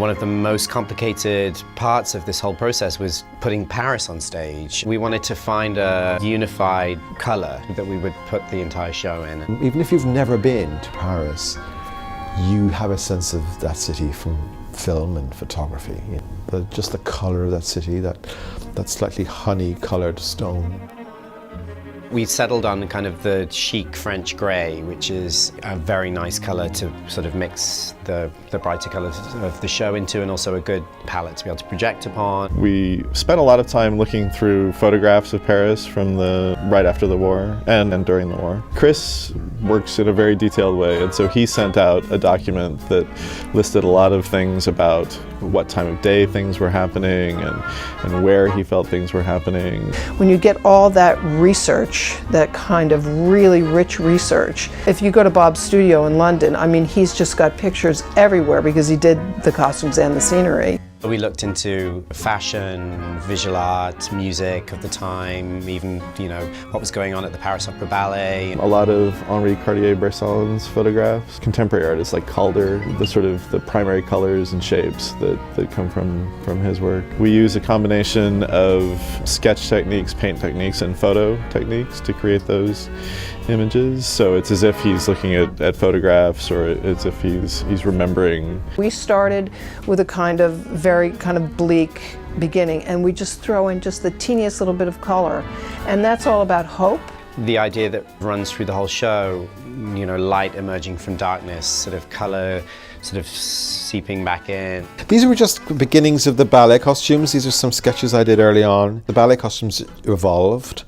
One of the most complicated parts of this whole process was putting Paris on stage. We wanted to find a unified colour that we would put the entire show in. Even if you've never been to Paris, you have a sense of that city from film and photography. Just the colour of that city, that slightly honey-coloured stone. We settled on kind of the chic French grey, which is a very nice colour to sort of mix the brighter colours of the show into, and also a good palette to be able to project upon. We spent a lot of time looking through photographs of Paris from right after the war and during the war. Chris works in a very detailed way, and so he sent out a document that listed a lot of things about what time of day things were happening and where he felt things were happening. When you get all that research, that kind of really rich research, if you go to Bob's studio in London, I mean, he's just got pictures everywhere because he did the costumes and the scenery. We looked into fashion, visual art, music of the time, even, what was going on at the Paris Opera Ballet. A lot of Henri Cartier-Bresson's photographs. Contemporary artists like Calder, the primary colors and shapes that come from his work. We use a combination of sketch techniques, paint techniques, and photo techniques to create those images. So it's as if he's looking at photographs, or as if he's remembering. We started with a very bleak beginning, and we just throw in just the teeniest little bit of color, and that's all about hope. The idea that runs through the whole show, light emerging from darkness, sort of color sort of seeping back in. These were just the beginnings of the ballet costumes. These are some sketches I did early on. The ballet costumes evolved,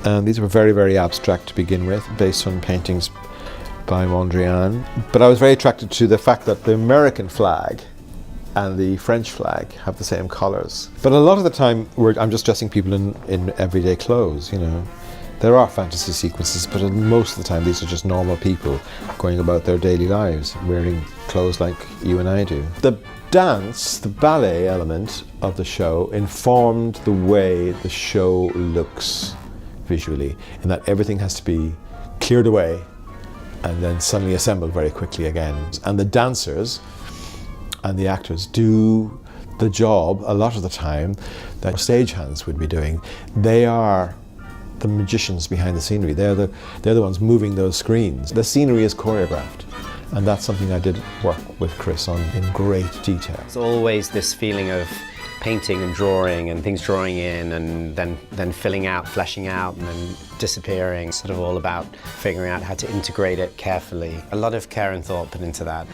and these were very, very abstract to begin with, based on paintings by Mondrian. But I was very attracted to the fact that the American flag and the French flag have the same colours. But a lot of the time I'm just dressing people in everyday clothes, There are fantasy sequences, but most of the time these are just normal people going about their daily lives, wearing clothes like you and I do. The dance, the ballet element of the show, informed the way the show looks visually, in that everything has to be cleared away and then suddenly assembled very quickly again. And the dancers and the actors do the job a lot of the time that stagehands would be doing. They are the magicians behind the scenery. They're the ones moving those screens. The scenery is choreographed, and that's something I did work with Chris on in great detail. It's always this feeling of painting and drawing and things drawing in and then filling out, fleshing out, and then disappearing. Sort of all about figuring out how to integrate it carefully. A lot of care and thought put into that.